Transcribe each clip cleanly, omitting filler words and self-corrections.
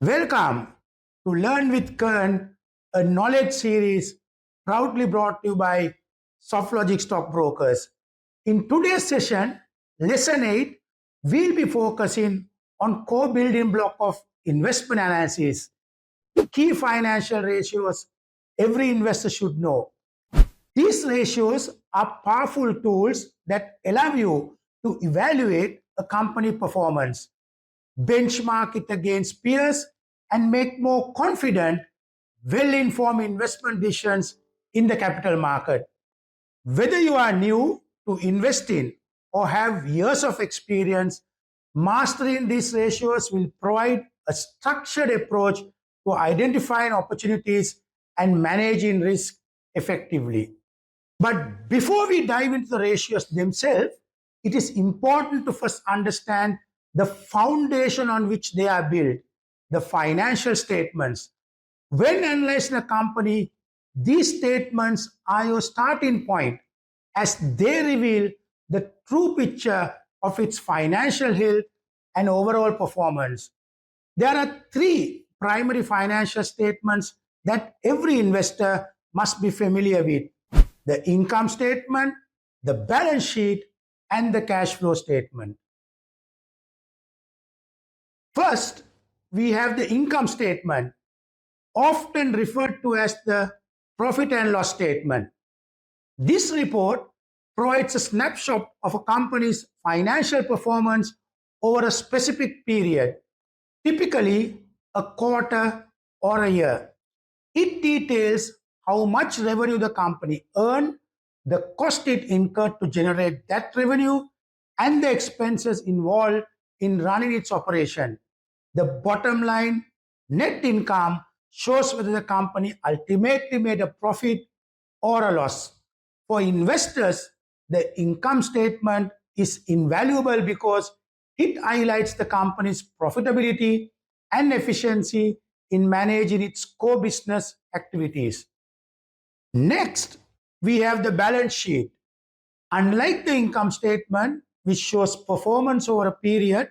Welcome to Learn with Kern, a knowledge series proudly brought to you by Softlogic Stockbrokers. In today's session, Lesson 8, we'll be focusing on core building block of investment analysis, key financial ratios every investor should know. These ratios are powerful tools that allow you to evaluate a company performance, benchmark it against peers, and make more confident, well-informed investment decisions in the capital market. Whether you are new to investing or have years of experience, mastering these ratios will provide a structured approach to identifying opportunities and managing risk effectively. But before we dive into the ratios themselves, it is important to first understand the foundation on which they are built, the financial statements. When analyzing a company, these statements are your starting point as they reveal the true picture of its financial health and overall performance. There are three primary financial statements that every investor must be familiar with: the income statement, the balance sheet, and the cash flow statement. First, we have the income statement, often referred to as the profit and loss statement. This report provides a snapshot of a company's financial performance over a specific period, typically a quarter or a year. It details how much revenue the company earned, the cost it incurred to generate that revenue, and the expenses involved in running its operation. The bottom line, net income, shows whether the company ultimately made a profit or a loss. For investors, the income statement is invaluable because it highlights the company's profitability and efficiency in managing its core business activities. Next, we have the balance sheet. Unlike the income statement, which shows performance over a period,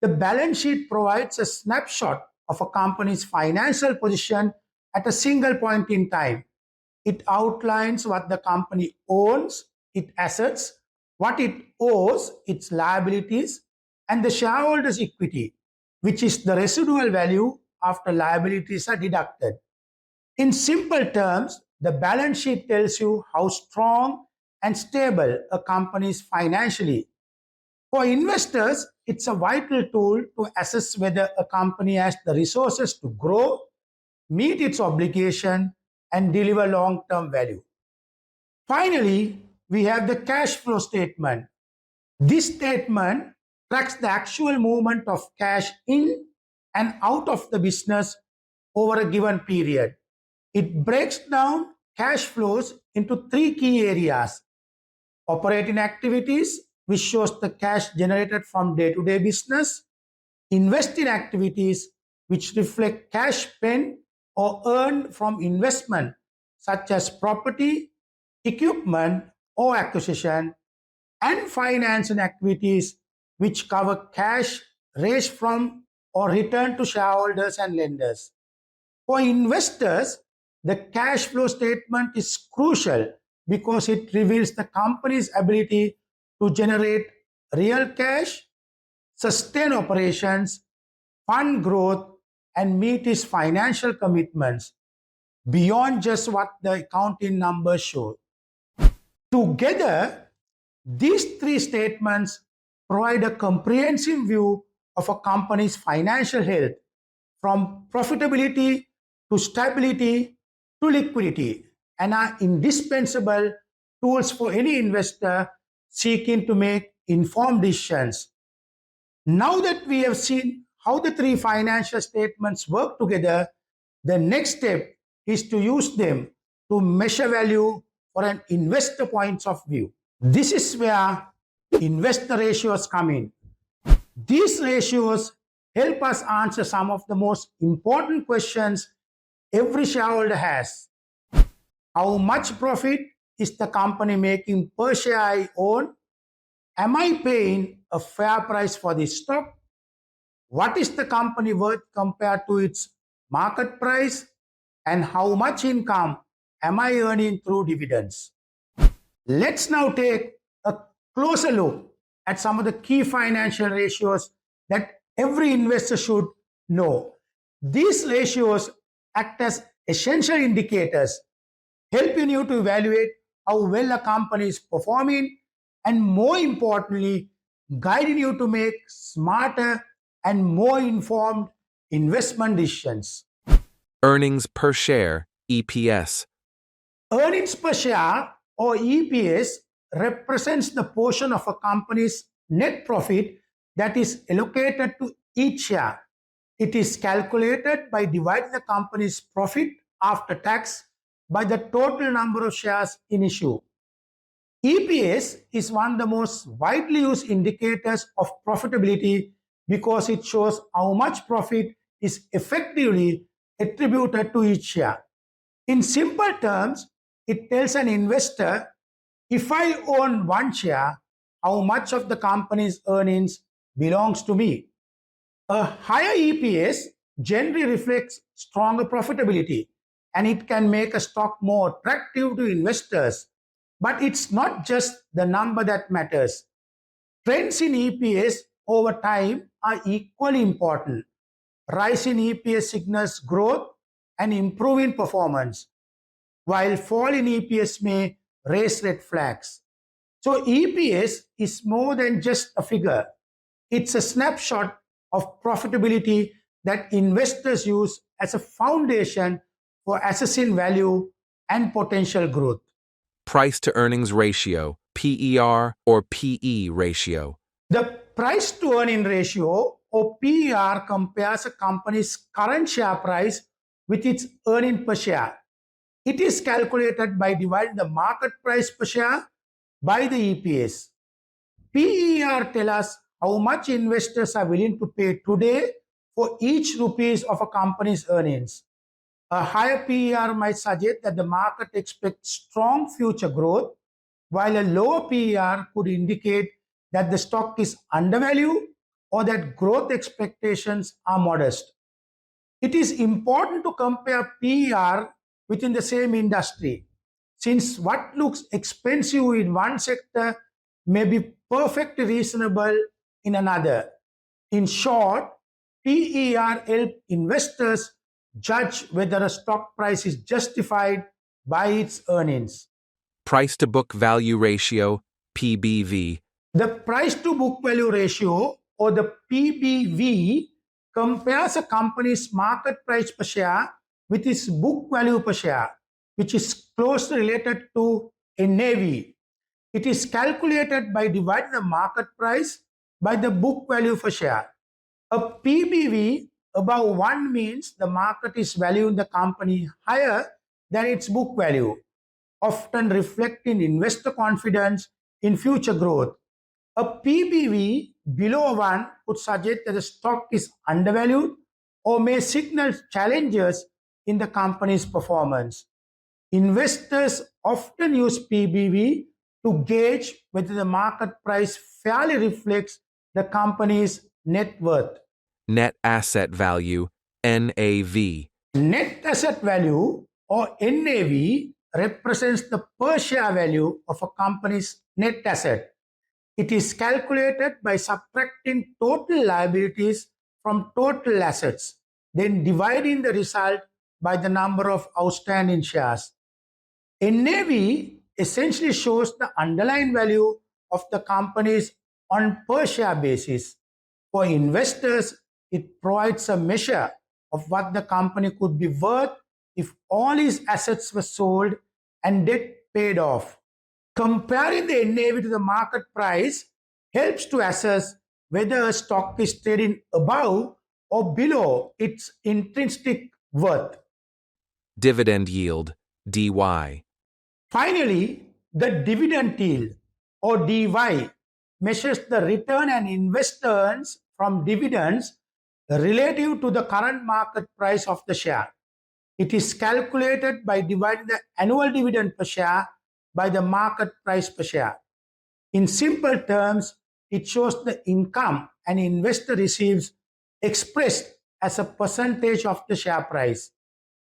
the balance sheet provides a snapshot of a company's financial position at a single point in time. It outlines what the company owns, its assets, what it owes, its liabilities, and the shareholders' equity, which is the residual value after liabilities are deducted. In simple terms, the balance sheet tells you how strong and stable a company is financially. For investors, it's a vital tool to assess whether a company has the resources to grow, meet its obligation, and deliver long-term value. Finally, we have the cash flow statement. This statement tracks the actual movement of cash in and out of the business over a given period. It breaks down cash flows into three key areas: operating activities, which shows the cash generated from day-to-day business; investing activities, which reflect cash spent or earned from investment, such as property, equipment, or acquisition; and financing activities, which cover cash raised from or returned to shareholders and lenders. For investors, the cash flow statement is crucial because it reveals the company's ability to generate real cash, sustain operations, fund growth, and meet its financial commitments beyond just what the accounting numbers show. Together, these three statements provide a comprehensive view of a company's financial health, from profitability to stability to liquidity, and are indispensable tools for any investor seeking to make informed decisions. Now that we have seen how the three financial statements work together, the next step is to use them to measure value for an investor point of view. This is where investor ratios come in. These ratios help us answer some of the most important questions every shareholder has. How much profit is the company making per share I own? Am I paying a fair price for this stock? what is the company worth compared to its market price, and how much income am I earning through dividends. Let's now take a closer look at some of the key financial ratios that every investor should know. These ratios act as essential indicators, helping you to evaluate how well a company is performing and, more importantly, guiding you to make smarter and more informed investment decisions. Earnings per share, EPS. Earnings per share or EPS represents the portion of a company's net profit that is allocated to each share. It is calculated by dividing the company's profit after tax by the total number of shares in issue. EPS is one of the most widely used indicators of profitability because it shows how much profit is effectively attributed to each share. In simple terms, it tells an investor, if I own one share, how much of the company's earnings belongs to me. A higher EPS generally reflects stronger profitability, and it can make a stock more attractive to investors. But it's not just the number that matters. Trends in EPS over time are equally important. Rise in EPS signals growth and improving performance, while fall in EPS may raise red flags. So EPS is more than just a figure. It's a snapshot of profitability that investors use as a foundation for assessing value and potential growth. Price to earnings ratio, PER or PE ratio. The price to earning ratio or PER compares a company's current share price with its earning per share. It is calculated by dividing the market price per share by the EPS. PER tells us how much investors are willing to pay today for each rupees of a company's earnings. A higher PER might suggest that the market expects strong future growth, while a lower PER could indicate that the stock is undervalued or that growth expectations are modest. It is important to compare PER within the same industry, since what looks expensive in one sector may be perfectly reasonable in another. In short, PER helps investors judge whether a stock price is justified by its earnings. Price to book value ratio, PBV. The price to book value ratio or the PBV compares a company's market price per share with its book value per share, which is closely related to NAV. It is calculated by dividing the market price by the book value per share. A PBV above 1 means the market is valuing the company higher than its book value, often reflecting investor confidence in future growth. A PBV below 1 could suggest that the stock is undervalued or may signal challenges in the company's performance. Investors often use PBV to gauge whether the market price fairly reflects the company's net worth. Net asset value, NAV. Net asset value or NAV represents the per share value of a company's net asset. It is calculated by subtracting total liabilities from total assets, then dividing the result by the number of outstanding shares. NAV essentially shows the underlying value of the companies on per share basis. For investors, it provides a measure of what the company could be worth if all its assets were sold and debt paid off. Comparing the NAV to the market price helps to assess whether a stock is trading above or below its intrinsic worth. Dividend yield, DY. Finally, the dividend yield or DY measures the return an investor earns from dividends relative to the current market price of the share. It is calculated by dividing the annual dividend per share by the market price per share. In simple terms, it shows the income an investor receives expressed as a percentage of the share price.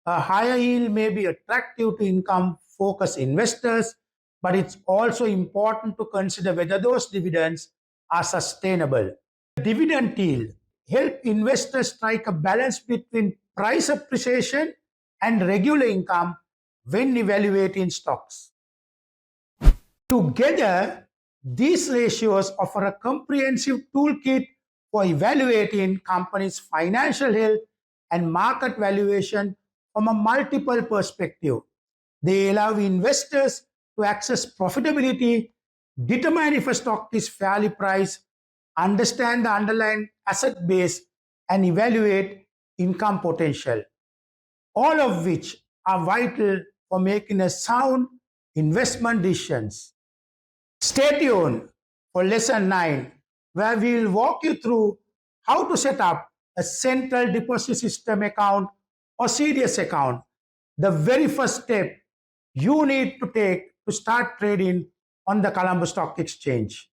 A higher yield may be attractive to income-focused investors, but it's also important to consider whether those dividends are sustainable. Dividend yield help investors strike a balance between price appreciation and regular income when evaluating stocks. Together, these ratios offer a comprehensive toolkit for evaluating companies' financial health and market valuation from a multiple perspective. They allow investors to access profitability, determine if a stock is fairly priced, understand the underlying asset base, and evaluate income potential, all of which are vital for making a sound investment decisions. Stay tuned for lesson 9, where we will walk you through how to set up a central deposit system account or CDS account, the very first step you need to take to start trading on the Colombo Stock Exchange.